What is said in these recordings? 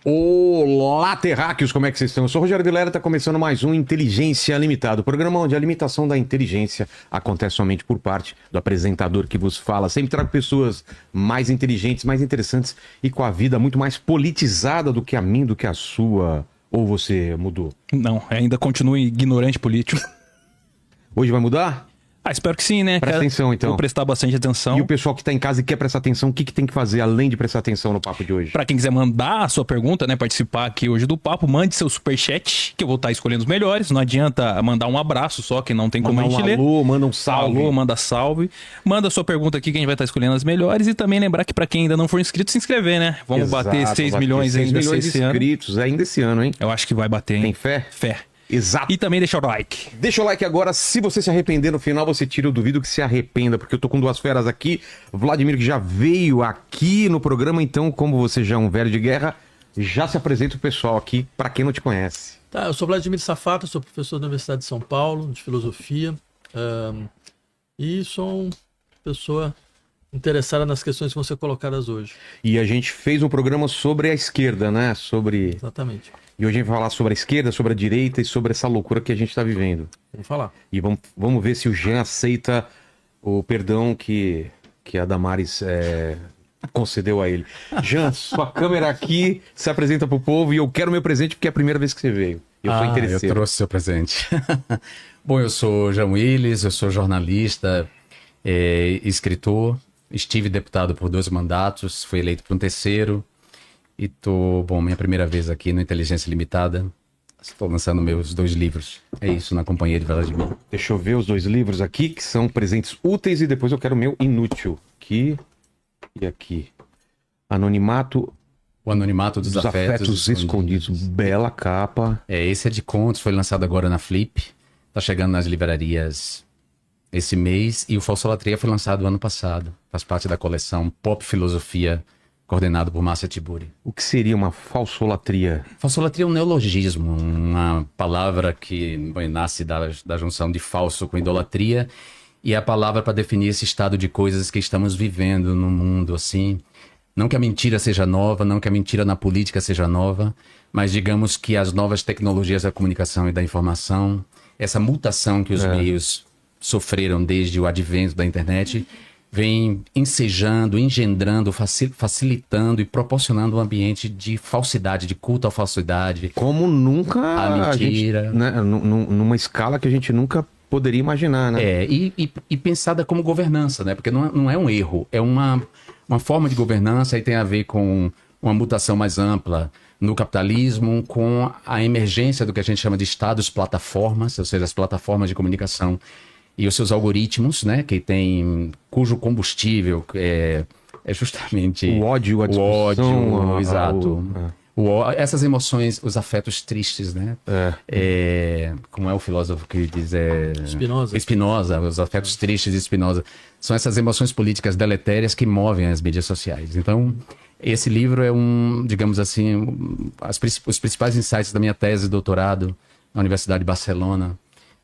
Olá, terráqueos, como é que vocês estão? Eu sou o Rogério Vilela, está começando mais um Inteligência Limitada, o programa onde a limitação da inteligência acontece somente por parte do apresentador que vos fala. Sempre trago pessoas mais inteligentes, mais interessantes e com a vida muito mais politizada do que a minha, do que a sua. Ou você mudou? Não, ainda continuo ignorante político. Hoje vai mudar? Espero que sim, né? Presta atenção, então. Vou prestar bastante atenção. E o pessoal que está em casa e quer prestar atenção, o que tem que fazer além de prestar atenção no papo de hoje? Pra quem quiser mandar a sua pergunta, né, participar aqui hoje do papo, mande seu superchat, que eu vou estar escolhendo os melhores. Não adianta mandar um abraço só, que não tem como a gente ler. Alô, manda um salve. Alô, manda salve. Manda a sua pergunta aqui que a gente vai estar escolhendo as melhores. E também lembrar que pra quem ainda não for inscrito, se inscrever, né? Vamos bater 6 milhões ainda esse ano. Inscritos ainda esse ano, hein? Eu acho que vai bater, hein? Tem fé? Fé. Exato. E também deixa o like. Deixa o like agora. Se você se arrepender no final, você tira. Eu duvido que se arrependa, porque eu tô com duas feras aqui. Vladimir, que já veio aqui no programa, então, como você já é um velho de guerra, já se apresenta o pessoal aqui, pra quem não te conhece. Tá, eu sou Vladimir Safato, sou professor da Universidade de São Paulo, de filosofia, e sou uma pessoa interessada nas questões que vão ser colocadas hoje. E a gente fez um programa sobre a esquerda, né? Exatamente. E hoje a gente vai falar sobre a esquerda, sobre a direita e sobre essa loucura que a gente tá vivendo. Vamos falar. E vamos ver se o Jean aceita o perdão que a Damares concedeu a ele. Jean, sua câmera aqui, se apresenta pro povo e eu quero meu presente porque é a primeira vez que você veio. Eu sou interesseiro. Eu trouxe seu presente. Bom, eu sou Jean Willis, eu sou jornalista, escritor, estive deputado por 2 mandatos, fui eleito por um terceiro. E minha primeira vez aqui no Inteligência Limitada. Estou lançando meus 2 livros. É isso, na companhia de Vladimir. Deixa eu ver os 2 livros aqui, que são presentes úteis, e depois eu quero o meu inútil. Aqui e aqui. Anonimato. O Anonimato dos Afetos Escondidos. Bela capa. Esse é de contos, foi lançado agora na Flip. Tá chegando nas livrarias esse mês. E o Falsolatria foi lançado ano passado. Faz parte da coleção Pop Filosofia, coordenado por Márcia Tiburi. O que seria uma falsolatria? Falsolatria é um neologismo, uma palavra que nasce da junção de falso com idolatria, e é a palavra para definir esse estado de coisas que estamos vivendo no mundo, assim. Não que a mentira seja nova, não que a mentira na política seja nova, mas digamos que as novas tecnologias da comunicação e da informação, essa mutação que os meios sofreram desde o advento da internet, vem ensejando, engendrando, facilitando e proporcionando um ambiente de falsidade, de culto à falsidade. Como nunca a mentira. Gente, né, numa escala que a gente nunca poderia imaginar, né? E pensada como governança, né? Porque não é um erro, é uma forma de governança, e tem a ver com uma mutação mais ampla no capitalismo, com a emergência do que a gente chama de estados-plataformas, ou seja, as plataformas de comunicação e os seus algoritmos, né, cujo combustível é justamente o ódio, a discussão, exato. Essas emoções, os afetos tristes, né? Como é o filósofo que diz? Spinoza, os afetos tristes de Spinoza. São essas emoções políticas deletérias que movem as mídias sociais. Então, esse livro é digamos assim, os principais insights da minha tese de doutorado na Universidade de Barcelona,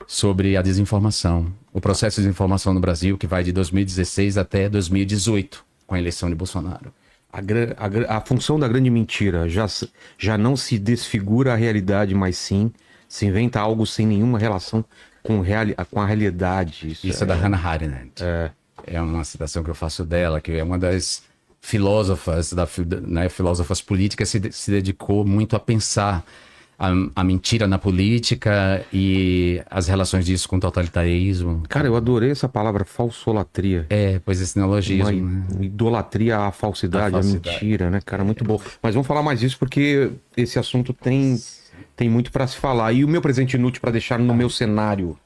sobre a desinformação, o processo de desinformação no Brasil, que vai de 2016 até 2018, com a eleição de Bolsonaro. A função da grande mentira já não se desfigura a realidade, mas sim se inventa algo sem nenhuma relação com a realidade. Isso é da Hannah Arendt. É uma citação que eu faço dela, que é uma das filósofas, filósofas políticas, se dedicou muito a pensar a mentira na política e as relações disso com o totalitarismo. Cara, eu adorei essa palavra, falsolatria. Pois esse neologismo. Uma idolatria à falsidade, à mentira, né, cara? Muito bom. Mas vamos falar mais disso porque esse assunto tem muito pra se falar. E o meu presente inútil pra deixar no meu cenário?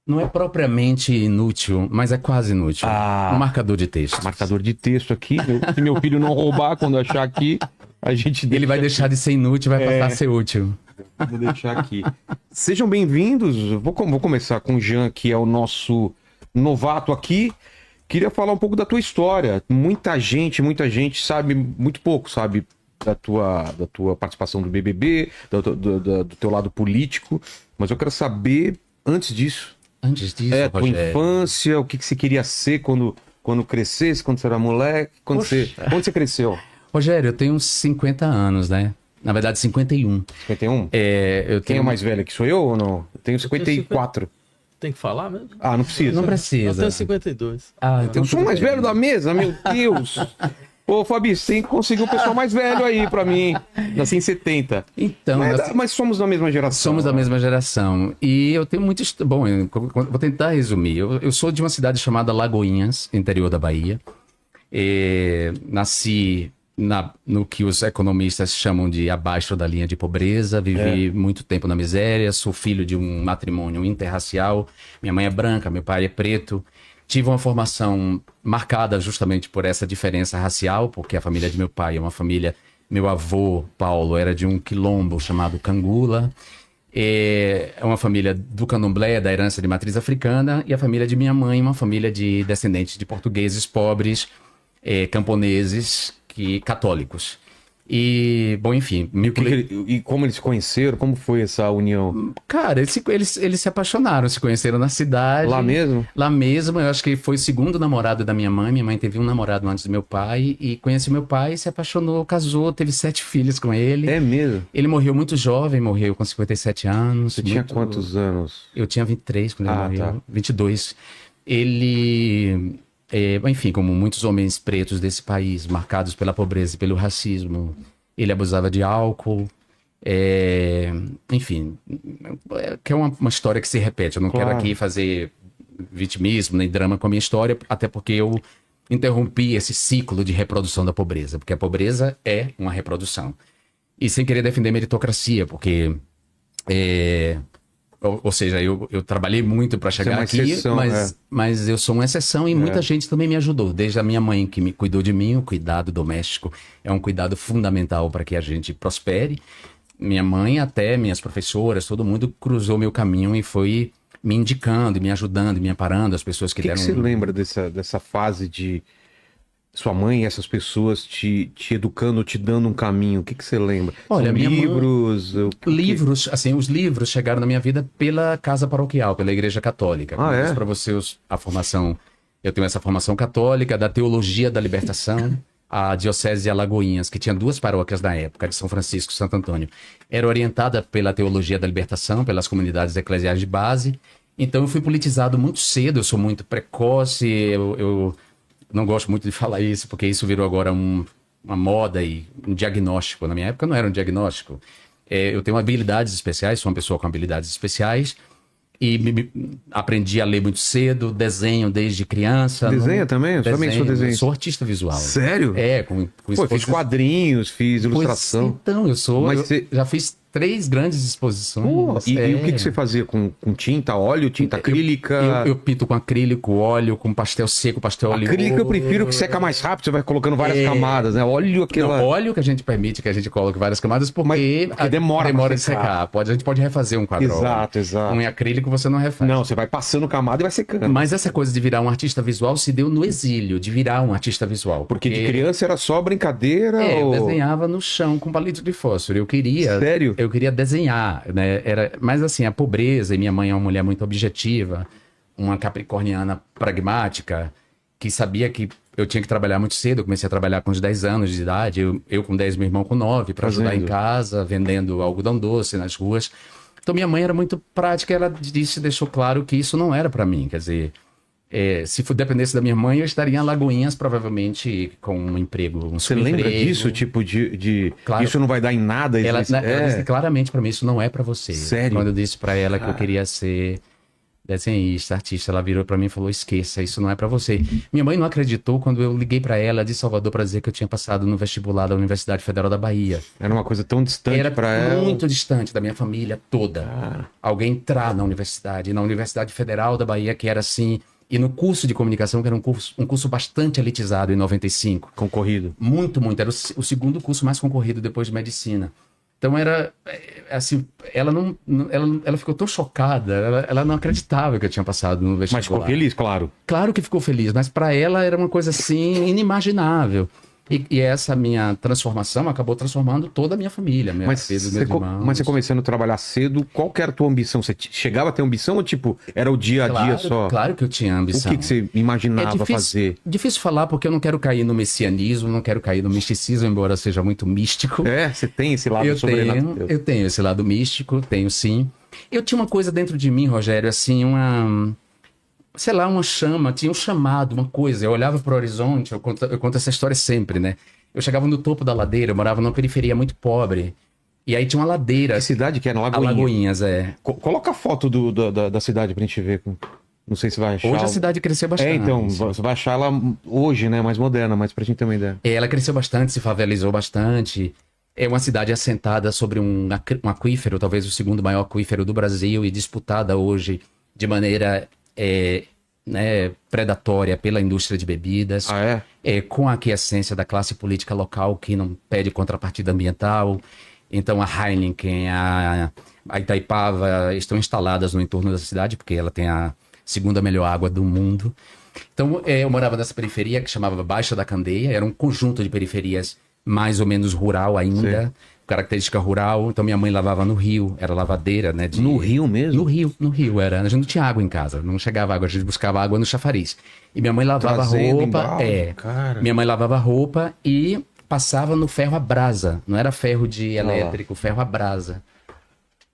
Não é propriamente inútil, mas é quase inútil. Um marcador de texto. Marcador de texto aqui. Se meu filho não roubar quando achar aqui, a gente ele vai deixar de ser inútil, vai passar a ser útil. Vou deixar aqui. Sejam bem-vindos. Vou começar com o Jean, que é o nosso novato aqui. Queria falar um pouco da tua história. Muita gente sabe, muito pouco sabe da tua participação do BBB, do teu lado político. Mas eu quero saber, antes disso, tua infância, o que você queria ser quando crescesse, quando você era moleque, quando você cresceu. Rogério, eu tenho uns 50 anos, né? Na verdade, 51. 51? Eu Quem tenho é mais velho que sou eu ou não? Eu tenho 54. Tem que falar mesmo? Ah, não precisa. Não Eu precisa. tenho 52. Eu sou o mais velho da mesa, meu Deus. Ô, Fabi, você tem que conseguir um pessoal mais velho aí pra mim. Nasci em 70. Então, Mas somos da mesma geração. somos da mesma geração. E eu tenho muito. Bom, eu vou tentar resumir. Eu sou de uma cidade chamada Lagoinhas, interior da Bahia. Nasci no que os economistas chamam de abaixo da linha de pobreza. Vivi muito tempo na miséria. Sou filho de um matrimônio interracial. Minha mãe é branca, meu pai é preto. Tive uma formação marcada justamente por essa diferença racial, porque a família de meu pai é uma família... Meu avô, Paulo, era de um quilombo chamado Cangula. É uma família do candomblé, da herança de matriz africana. E a família de minha mãe, uma família de descendentes de portugueses pobres, camponeses, católicos. E, bom, enfim... E como eles se conheceram? Como foi essa união? Cara, eles se apaixonaram, se conheceram na cidade. Lá mesmo? Lá mesmo, eu acho que foi o segundo namorado da minha mãe. Minha mãe teve um namorado antes do meu pai. E conheceu meu pai, se apaixonou, casou, teve 7 filhos com ele. É mesmo? Ele morreu muito jovem, morreu com 57 anos. Você tinha quantos anos? Eu tinha 23 quando ele morreu, Tá. 22. Ele... enfim, como muitos homens pretos desse país, marcados pela pobreza e pelo racismo, ele abusava de álcool, enfim, que é uma história que se repete. Eu não quero aqui fazer vitimismo nem drama com a minha história, até porque eu interrompi esse ciclo de reprodução da pobreza, porque a pobreza é uma reprodução. E sem querer defender meritocracia, porque... Ou seja, eu trabalhei muito para chegar uma aqui, exceção, mas eu sou uma exceção e muita gente também me ajudou. Desde a minha mãe, que me cuidou de mim, o cuidado doméstico é um cuidado fundamental para que a gente prospere. Minha mãe, até minhas professoras, todo mundo cruzou meu caminho e foi me indicando, e me ajudando, e me amparando, as pessoas que O que deram... você lembra dessa fase de sua mãe e essas pessoas te educando, te dando um caminho? O que você lembra? Olha, São minha mãe- livros? Livros, assim, os livros chegaram na minha vida pela casa paroquial, pela Igreja Católica. Como eu disse para você, a formação, eu tenho essa formação católica da Teologia da Libertação, a Diocese de Alagoinhas, que tinha 2 paróquias na época, de São Francisco e Santo Antônio, era orientada pela Teologia da Libertação, pelas comunidades eclesiais de base. Então eu fui politizado muito cedo, eu sou muito precoce, eu não gosto muito de falar isso, porque isso virou agora uma moda e um diagnóstico. Na minha época não era um diagnóstico. Eu tenho habilidades especiais, sou uma pessoa com habilidades especiais e aprendi a ler muito cedo, desenho desde criança. Desenha também? Eu também sou desenhista. Sou artista visual. Sério? Com Pô, eu fiz quadrinhos, fiz ilustração. Então, Mas eu já fiz 3 grandes exposições. Pô, e o que você fazia com tinta, óleo, tinta acrílica? Eu pinto com acrílico, óleo, com pastel seco, pastel oleoso. Acrílico eu prefiro que seca mais rápido, você vai colocando várias camadas, né? Óleo aquela... Não, óleo que a gente permite que a gente coloque várias camadas, porque demora pra de secar. A gente pode refazer um quadro. Exato. Um em acrílico você não refaz. Não, você vai passando camada e vai secando. Mas essa coisa de virar um artista visual se deu no exílio, de virar um artista visual. Porque de criança era só brincadeira? Eu desenhava no chão com palito de fósforo. Eu queria... Sério? Eu queria desenhar, né? Mas assim, a pobreza, e minha mãe é uma mulher muito objetiva, uma capricorniana pragmática, que sabia que eu tinha que trabalhar muito cedo. Eu comecei a trabalhar com uns 10 anos de idade, eu com 10, meu irmão com 9, para ajudar em casa, vendendo algodão doce nas ruas. Então minha mãe era muito prática, ela deixou claro que isso não era para mim, quer dizer... se dependesse da minha mãe, eu estaria em Alagoinhas, provavelmente, com um emprego, Você lembra disso? Tipo, Claro. Isso não vai dar em nada? Ela disse claramente pra mim, isso não é pra você. Sério? Quando eu disse pra ela que eu queria ser desenhista, artista, ela virou pra mim e falou, esqueça, isso não é pra você. Minha mãe não acreditou quando eu liguei pra ela de Salvador pra dizer que eu tinha passado no vestibular da Universidade Federal da Bahia. Era uma coisa tão distante Era pra ela. muito distante da minha família toda. Alguém entrar na Universidade Federal da Bahia, que era assim... E no curso de comunicação, que era um curso bastante elitizado em 95. Concorrido. Muito. Era o segundo curso mais concorrido depois de medicina. Então era, assim, ela ficou tão chocada, ela não acreditava que eu tinha passado no vestibular. Mas ficou feliz, claro. Claro que ficou feliz, mas para ela era uma coisa assim, inimaginável. E essa minha transformação acabou transformando toda a minha família, Mas meus você, irmãos. mas você começando a trabalhar cedo, qual que era a tua ambição? Você chegava a ter ambição ou, tipo, era o dia a dia Claro, só? claro que eu tinha O ambição. que você imaginava fazer? Difícil falar porque eu não quero cair no messianismo, não quero cair no misticismo, embora seja muito místico. É, você tem esse lado sobrenatural. Eu tenho esse lado místico, tenho sim. Eu tinha uma coisa dentro de mim, Rogério, assim, sei lá, uma chama, tinha um chamado, uma coisa. Eu olhava para o horizonte, eu conto essa história sempre, né? Eu chegava no topo da ladeira, eu morava numa periferia muito pobre. E aí tinha uma ladeira. Que cidade que era? Alagoinhas, é. Coloca a foto da cidade pra gente ver. Não sei se vai achar. Hoje a cidade cresceu bastante. É, então, você vai achar ela hoje, né? Mais moderna, mas pra gente ter uma ideia. Ela cresceu bastante, se favelizou bastante. É uma cidade assentada sobre um aquífero, talvez o segundo maior aquífero do Brasil, e disputada hoje de maneira predatória pela indústria de bebidas. Ah, é? Com a aquiescência da classe política local que não pede contrapartida ambiental. Então a Heineken, a Itaipava estão instaladas no entorno da cidade, porque ela tem a segunda melhor água do mundo. Então eu morava nessa periferia que chamava Baixa da Candeia, era um conjunto de periferias mais ou menos rural ainda, Sim. característica rural. Então minha mãe lavava no rio, era lavadeira, né? No Rio mesmo? No rio era. A gente não tinha água em casa, não chegava água, a gente buscava água no chafariz. E minha mãe lavava Trazendo roupa, embalde, cara. minha mãe lavava roupa e passava no ferro a brasa, não era ferro de elétrico, ferro a brasa.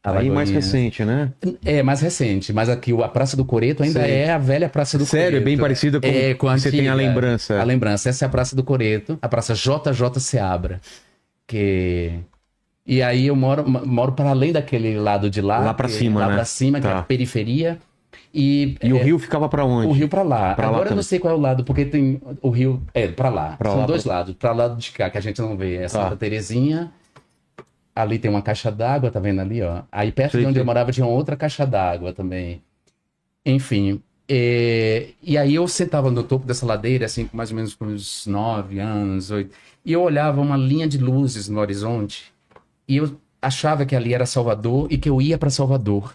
Aí mais recente, né? É, mais recente, mas aqui a Praça do Coreto ainda Sei. é a velha Praça do Coreto. Sério, é bem parecida com a você tem a antiga. lembrança. A lembrança, essa é a Praça do Coreto, a Praça JJ Seabra. E aí eu moro para além daquele lado de lá. Lá pra cima, né? Lá pra cima, que é Tá. a periferia. E o Rio ficava pra onde? o rio para lá. Pra lá Agora eu também. não sei qual é o lado, porque tem o rio... para lá. Pra São lá, dois lados. Para lado de cá, que a gente não vê. É Santa Terezinha. Ali tem uma caixa d'água, tá vendo ali, ó? Aí perto Sei, de onde sei. eu morava tinha outra caixa d'água também. Enfim. E aí eu sentava no topo dessa ladeira, assim, com mais ou menos com uns 9 anos, 8. E eu olhava uma linha de luzes no horizonte. E eu achava que ali era Salvador e que eu ia para Salvador.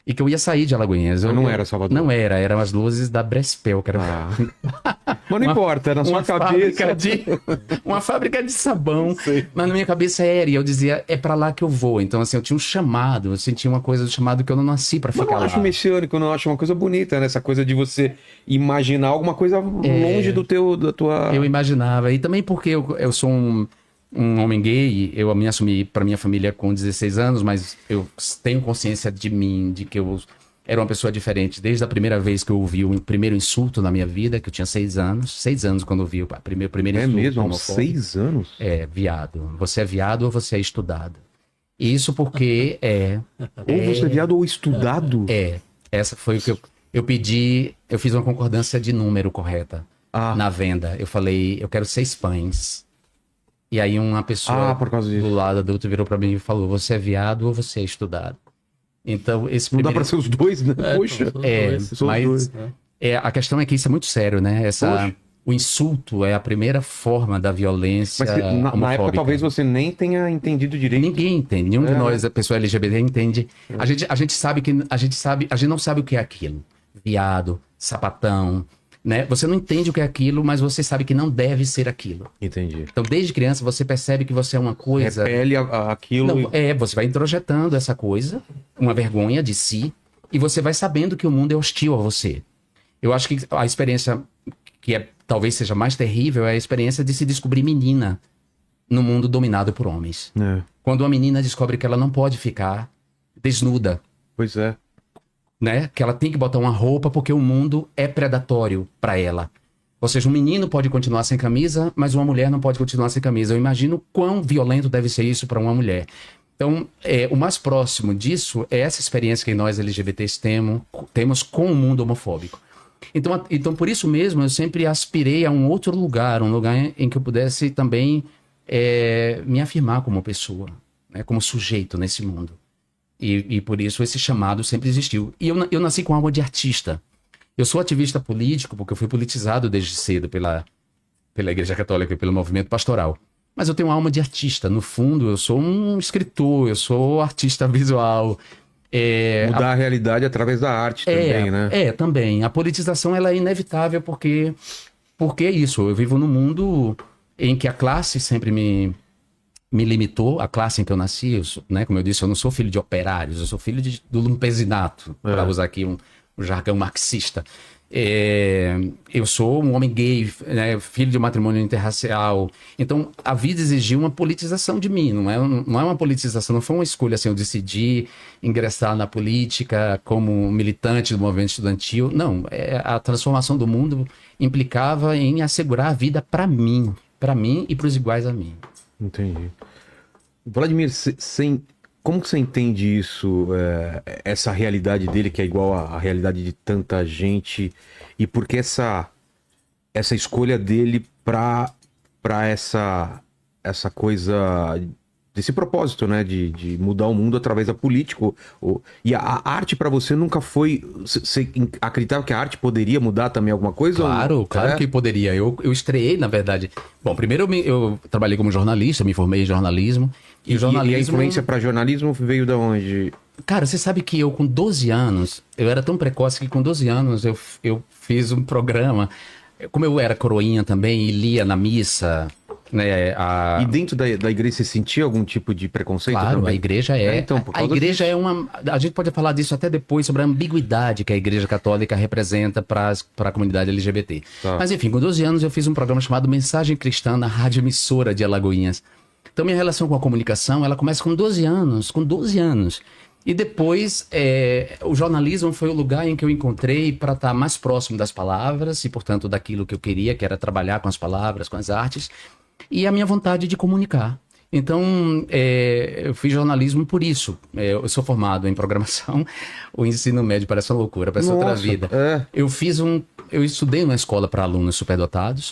E que eu ia sair de Alagoinhas. Mas não era Salvador? Não era, eram as luzes da Brespel, que era Mas não importa, na sua cabeça. uma fábrica de sabão. Sei. Mas na minha cabeça era, e eu dizia, é pra lá que eu vou. Então, assim, eu tinha um chamado, eu sentia uma coisa do chamado que eu não nasci pra Mas ficar eu lá. acho messiânico, eu não acho uma coisa bonita, né? Essa coisa de você imaginar alguma coisa longe da tua... Eu imaginava. E também porque eu sou um homem gay, eu me assumi para minha família com 16 anos, mas eu tenho consciência de mim, de que eu era uma pessoa diferente. Desde a primeira vez que eu ouvi o primeiro insulto na minha vida, que eu tinha 6 anos. 6 anos quando eu ouvi o primeiro É insulto. mesmo? Há uns homofóbico. 6 anos? É, viado. Você é viado ou você é estudado? Isso porque Ou você é viado ou estudado? essa foi o que eu pedi, eu fiz uma concordância de número correta Ah. na venda. Eu falei, eu quero 6 pães. E aí uma pessoa por causa disso. do lado adulto virou pra mim e falou, você é viado ou você é estudado? Então, esse Não dá primeiro... pra ser os dois, né? Poxa. São os mas dois. a questão é que isso é muito sério, né? Poxa. O insulto é a primeira forma da violência Mas na época homofóbica. talvez você nem tenha entendido direito. Ninguém entende, nenhum de nós, a pessoa LGBT, entende. A gente sabe que a gente não sabe o que é aquilo. Viado, sapatão, né? Você não entende o que é aquilo, mas você sabe que não deve ser aquilo. Entendi. Então, desde criança, você percebe que você é uma coisa. Repele aquilo. Não, você vai introjetando essa coisa, uma vergonha de si, e você vai sabendo que o mundo é hostil a você. Eu acho que a experiência que talvez seja mais terrível é a experiência de se descobrir menina no mundo dominado por homens. É. Quando uma menina descobre que ela não pode ficar desnuda, Pois é. né? Que ela tem que botar uma roupa porque o mundo é predatório para ela. Ou seja, um menino pode continuar sem camisa, mas uma mulher não pode continuar sem camisa. Eu imagino quão violento deve ser isso para uma mulher. Então, o mais próximo disso é essa experiência que nós LGBTs temos com o mundo homofóbico. Então, por isso mesmo, eu sempre aspirei a um outro lugar, um lugar em que eu pudesse também me afirmar como pessoa, né? Como sujeito nesse mundo. E por isso esse chamado sempre existiu. E eu nasci com alma de artista. Eu sou ativista político porque eu fui politizado desde cedo pela Igreja Católica e pelo movimento pastoral. Mas eu tenho alma de artista. No fundo, eu sou um escritor, eu sou artista visual. Mudar a realidade através da arte também, né? Também. A politização ela é inevitável porque é isso. Eu vivo num mundo em que a classe sempre me limitou, a classe em que eu nasci, né, como eu disse, eu não sou filho de operários, eu sou filho do lumpesinato, para usar aqui um jargão marxista. Eu sou um homem gay, né, filho de um matrimônio interracial. Então, a vida exigiu uma politização de mim. Não é uma politização, não foi uma escolha assim, eu decidi ingressar na política como militante do movimento estudantil. Não, a transformação do mundo implicava em assegurar a vida para mim e para os iguais a mim. Entendi. Vladimir, como que você entende isso, essa realidade dele que é igual à realidade de tanta gente, e por que essa escolha dele para essa coisa, desse propósito, né, de mudar o mundo através da política? E a arte para você nunca foi... Você acreditava que a arte poderia mudar também alguma coisa? Claro que poderia. Eu estreiei, na verdade... Bom, primeiro eu trabalhei como jornalista, me formei em jornalismo. E a influência para jornalismo veio de onde? Cara, você sabe que eu com 12 anos, eu era tão precoce que com 12 anos eu fiz um programa. Como eu era coroinha também e lia na missa... Né, E dentro da igreja você sentia algum tipo de preconceito? Claro, também? A igreja é... Então, a igreja é uma... A gente pode falar disso até depois, sobre a ambiguidade que a igreja católica representa para a comunidade LGBT. Tá. Mas enfim, com 12 anos eu fiz um programa chamado Mensagem Cristã na Rádio Emissora de Alagoinhas. Então minha relação com a comunicação, ela começa com 12 anos. E depois, o jornalismo foi o lugar em que eu encontrei para estar mais próximo das palavras e, portanto, daquilo que eu queria, que era trabalhar com as palavras, com as artes, e a minha vontade de comunicar. Então, eu fiz jornalismo por isso. Eu sou formado em programação. O ensino médio parece uma loucura, parece outra vida. Eu estudei numa escola para alunos superdotados,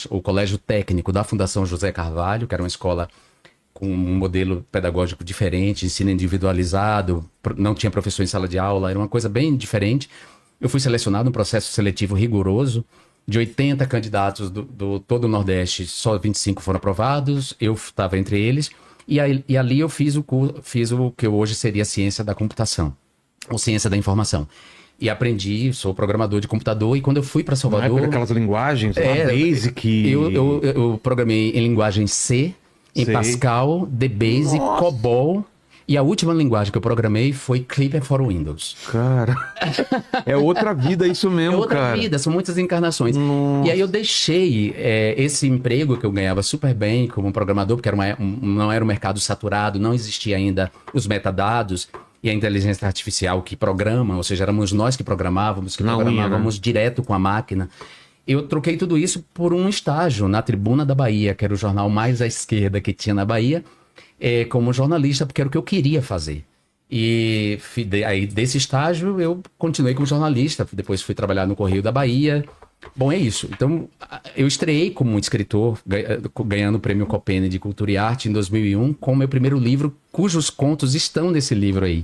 o Colégio Técnico da Fundação José Carvalho, que era uma escola com um modelo pedagógico diferente, ensino individualizado, não tinha professor em sala de aula, era uma coisa bem diferente. Eu fui selecionado num processo seletivo rigoroso. De 80 candidatos do todo o Nordeste, só 25 foram aprovados, eu estava entre eles, e ali eu fiz o que hoje seria ciência da computação, ou ciência da informação. E aprendi, sou programador de computador, e quando eu fui para Salvador... Na época, aquelas linguagens, Basic... Eu programei em linguagem C, em Pascal, DBasic, COBOL... E a última linguagem que eu programei foi Clipper for Windows. Cara, é outra vida isso mesmo, cara. É outra vida, são muitas encarnações. Nossa. E aí eu deixei esse emprego que eu ganhava super bem como programador, porque não era um mercado saturado, não existia ainda os metadados e a inteligência artificial que programa, ou seja, éramos nós que programávamos, direto com a máquina. Eu troquei tudo isso por um estágio na Tribuna da Bahia, que era o jornal mais à esquerda que tinha na Bahia, como jornalista, porque era o que eu queria fazer. E aí, desse estágio, eu continuei como jornalista. Depois fui trabalhar no Correio da Bahia. Bom, é isso. Então, eu estreiei como um escritor, ganhando o Prêmio Copene de Cultura e Arte em 2001, com o meu primeiro livro, cujos contos estão nesse livro aí.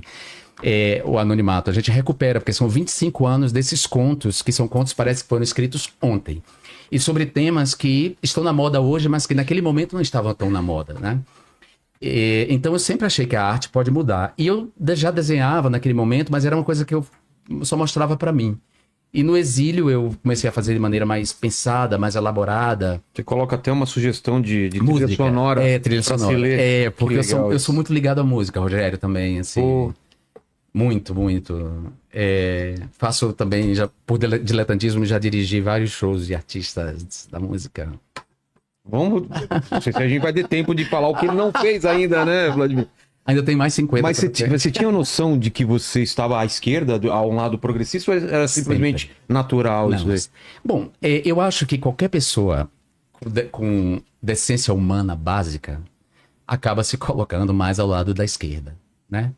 O Anonimato. A gente recupera, porque são 25 anos desses contos, que são contos, parece que foram escritos ontem. E sobre temas que estão na moda hoje, mas que naquele momento não estavam tão na moda, né? Então eu sempre achei que a arte pode mudar. E eu já desenhava naquele momento, mas era uma coisa que eu só mostrava para mim. E no exílio eu comecei a fazer de maneira mais pensada, mais elaborada. Você coloca até uma sugestão de trilha sonora. Trilha sonora. Porque eu sou muito ligado à música, Rogério, também, assim. Muito, muito. Faço também, por diletantismo, já dirigi vários shows de artistas da música. Vamos. Não sei se a gente vai ter tempo de falar o que ele não fez ainda, né, Vladimir? Ainda tem mais 50. Mas você tinha noção de que você estava à esquerda, a um lado progressista, ou era simplesmente natural isso aí? Bom, eu acho que qualquer pessoa com decência humana básica acaba se colocando mais ao lado da esquerda, né?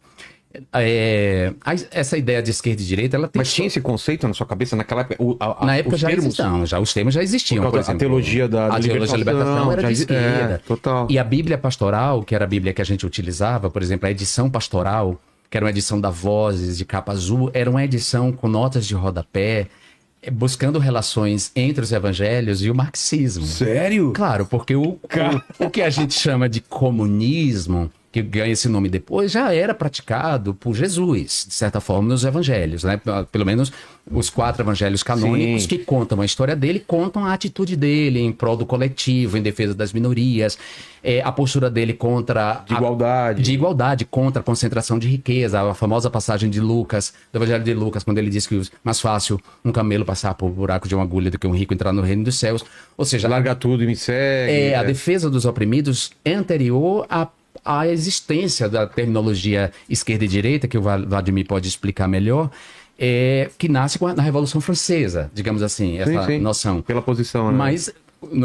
Essa ideia de esquerda e direita, ela tem... Mas tinha esse conceito na sua cabeça naquela época? Na época já existiam, os termos já existiam, por exemplo. A teologia da libertação era de esquerda. Total. E a Bíblia pastoral, que era a Bíblia que a gente utilizava, por exemplo, a edição pastoral, que era uma edição da Vozes, de capa azul, era uma edição com notas de rodapé, buscando relações entre os evangelhos e o marxismo. Sério? Claro, porque o que a gente chama de comunismo que ganha esse nome depois, já era praticado por Jesus, de certa forma, nos evangelhos, né? Pelo menos os 4 evangelhos canônicos Sim. que contam a história dele, contam a atitude dele em prol do coletivo, em defesa das minorias, a postura dele contra... De igualdade. De igualdade, contra a concentração de riqueza, a famosa passagem de Lucas, do evangelho de Lucas, quando ele diz que é mais fácil um camelo passar por buraco de uma agulha do que um rico entrar no reino dos céus. Ou seja, Larga tudo e me segue. a defesa dos oprimidos é anterior à existência da terminologia esquerda e direita, que o Vladimir pode explicar melhor, que nasce na Revolução Francesa, digamos assim, essa Sim. noção. Pela posição, né? Mas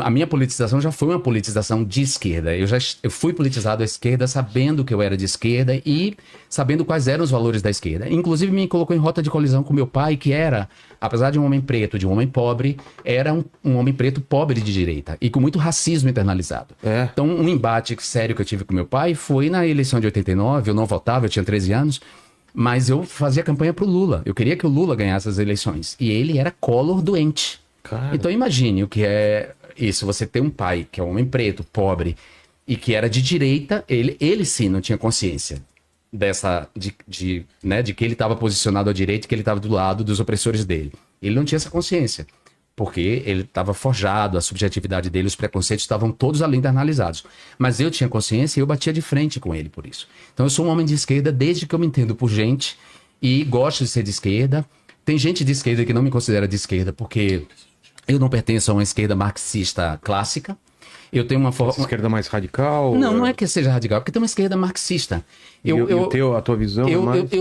a minha politização já foi uma politização de esquerda. Eu fui politizado à esquerda sabendo que eu era de esquerda e sabendo quais eram os valores da esquerda. Inclusive me colocou em rota de colisão com meu pai, que era, apesar de um homem preto, de um homem pobre, era um homem preto pobre de direita e com muito racismo internalizado. Então um embate sério que eu tive com meu pai foi na eleição de 89, eu não votava, eu tinha 13 anos, mas eu fazia campanha pro Lula. Eu queria que o Lula ganhasse as eleições. E ele era Collor doente. Cara. Então imagine o que é isso, você ter um pai que é um homem preto, pobre, e que era de direita, ele sim não tinha consciência de que ele estava posicionado à direita e que ele estava do lado dos opressores dele. Ele não tinha essa consciência, porque ele estava forjado, a subjetividade dele, os preconceitos estavam todos ali internalizados. Mas eu tinha consciência e eu batia de frente com ele por isso. Então eu sou um homem de esquerda desde que eu me entendo por gente e gosto de ser de esquerda. Tem gente de esquerda que não me considera de esquerda porque eu não pertenço a uma esquerda marxista clássica. Eu tenho uma Essa forma... esquerda mais radical? Não é que seja radical, porque tem uma esquerda marxista. A tua visão é mais...